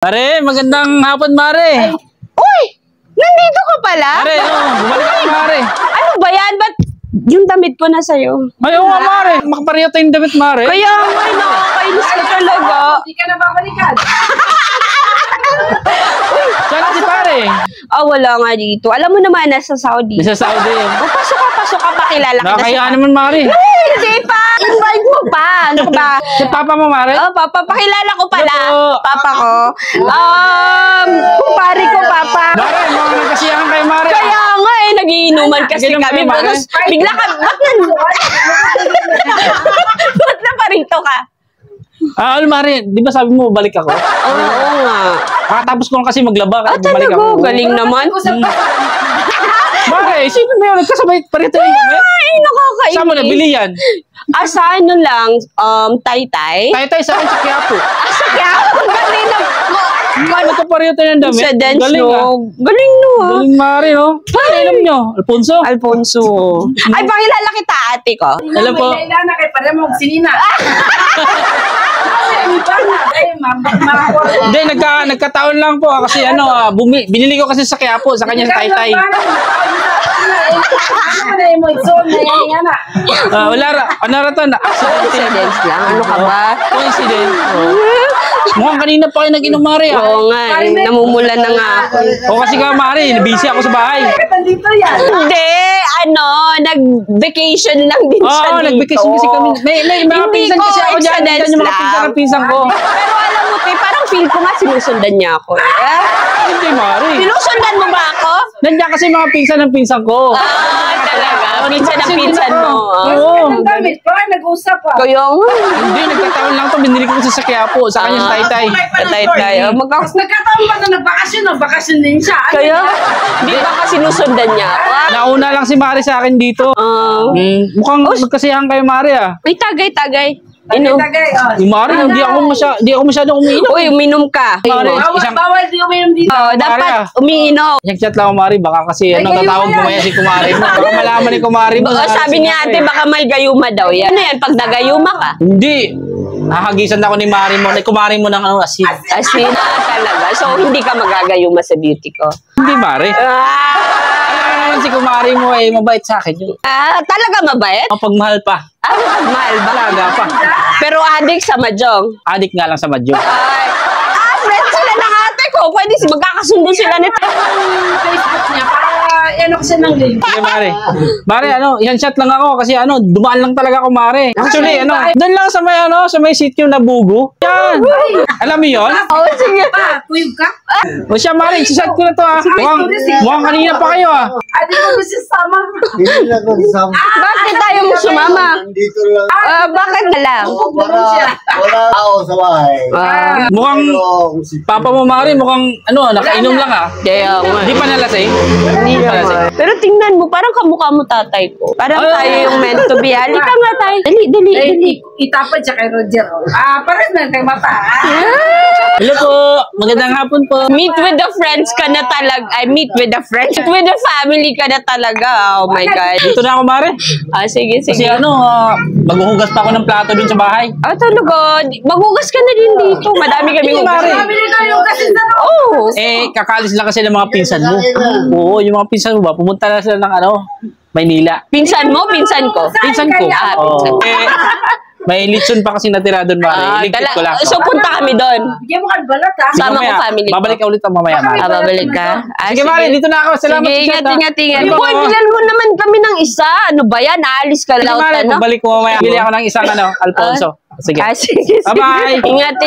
Mare, magandang hapon, Mare. Uy! Nandito ka pala? Mare, bumalik ka, Mare. Ano ba yan? Ba't yung damit ko na sa'yo? Ay, oo, Mare. Makapareho tayong damit, Mare. Kaya nga, nakakainis ka talaga. Hindi ka na babalikan. Saan si Pare? Wala nga dito. Alam mo naman, nasa Saudi. Nasa Saudi. Pasok ka, pakilala kita. Nakakaya naman, Mare. Hindi pa! Invite mo pa! Ano ka ba? Si Papa mo, Mare? Papa, pakilala ko pala. Hello. Papa ko. Kumpare ko, Papa. Mare, mga nagkasiyahan kayo, Mare. Kaya nga nagiinuman kasi Ganun kami. kayo, Mare? Tapos, bigla ka, ba't na parito ka? Mare, di ba sabi mo, balik ako? Oo nga. Kakatapos ko lang kasi maglaba, kaya bumalik Talaga, ako. galing naman. Mare, sino mo yun? Nagkasabay pareho tayong damit? Ay, nakakainis. Saan mo nabili yan? Sa ano lang, tay-tay. Tay-tay sa akin sa Quiapo. Sa Quiapo, galing na. Nagkapareho tayo ng damit. Sa dance, Galing, no? Galing, no? Galing, Mare, no? Ano alam nyo? Alfonso? Alfonso. Ay, pakilala kita, ate ko. Alam po. May na kay para mo sinina. Hindi, nagkataon lang po. Kasi binili ko kasi sa Quiapo, sa kanya sa tay-tay. Wala ra. Ano ra to? Coincidence lang. Ano ka ba? Coincidence. Mukhang kanina pa kayo nag-inom, Mare. Oo nga, namumulan na nga ako. Kasi ka, Mare, busy ako sa bahay. Dito yan. Hindi, nag-vacation lang din siya dito. Nag-vacation kasi kami. May mga Hindi pinsan ko, kasi ako dyan. coincidence Yung mga pinsan ko. Pero alam mo, parang feel ko nga sinusundan niya ako. Hindi, Mare. Sinusundan mo ba ako? Nandiyan kasi mga pinsan ng pinsan ko. Talaga. Pinsan ng pinsan mo. Oo. Ang damit ko, nag-usap pa. Kaya nga. Hindi, nagkataon lang to. Binili ko kasi sa Quiapo, sa kanya sa tay-tay. Tatay. Tapos nagkataon pa na nagbakasyon, bakasyon din siya. Kaya, di ba ka sinusundan niya ako? Nauna lang si Mare sa akin dito. Mukhang magkasiyahan kayo, Mare, ah. Ay, tagay. Tagay. Yung Mare, hindi ako masyado umiinom. Uy, uminom ka. Mare, Bawal di uminom dito. Dapat umiinom. Chat lang ako, Mare. Baka kasi tatawag ko maya si Kumari mo. Baka malaman ni Kumari mo. Sabi ni ate, baka may gayuma daw yan. Ano yan, pag nagayuma ka? Hindi. Nakagisan ako ni Mari mo. Kumari mo ng asin. Asin talaga. So, hindi ka magagayuma sa beauty ko. Hindi, Mare. Alam naman si Kumari mo mabait sa akin yun. Talaga mabait? Mapagmahal pa. Mahal ba? Talaga pa. Pero adik sa mahjong. Adik nga lang sa madyo. Friends sila ng ate ko. Pwede magkakasundo sila nito. Facebook niya, para ko siya ng link. Sige, Mare. Mare, yan shot lang ako kasi dumaan lang talaga ako, Mare. Actually, doon lang sa may sitio na Bugo. Yan. Alam mo yun? Sige. Tuyog ka? O siya, Mare, shot ko na to, ah. Mukhang kanina pa kayo, ah. Adi ko gusto sama. Hindi na ako sasama. Bakit tayo mo sumama? Nandito lang. Bakit na lang? Wala ako sa bahay. Mukhang papa mo, Mare, mukhang nakainom lang, ah. Kaya nga. Di pa nalasing? Hindi naman. Pero tingnan mo, parang kamukha mo tatay ko. Parang tayo yung meant to be. Halika nga tayo. Dali. Itapad siya kay Roger. Parang na kay mata. Hello po. Magandang hapon po. Meet with the friends ka na talaga. Meet with the friends. Meet with the family ka na talaga. Oh my God. Dito na ako, Mare. Sige. Kasi maghuhugas pa ako ng plato dun sa bahay. Talaga. Maghugas ka na din dito. Madami kami Hindi, Mare. Pabili tayo kasi sa Kakalis lang kasi ng mga pinsan mo. Oo, yung mga pinsan mo ba? Pumunta na sila ng Maynila. Pinsan mo? Pinsan ko? Pinsan ko. Pinsan. May litson pa kasi natira doon, Mare. Iligpit ko lang. So, punta kami doon. bigyan mo ka balat ha. Sama ko family ko. Babalik ka ulit ang mamaya, Mare. Babalik ka? Sige, Mare, dito na ako. Salamat Sige, sa chat, ha. ingat. Boy, bilan mo naman kami ng isa. Ano ba yan? Aalis ka Sige, lang. Mare, pagbalik ko mamaya. Bili ako ng isang Alfonso. Sige. Sige. Bye-bye. Ingat.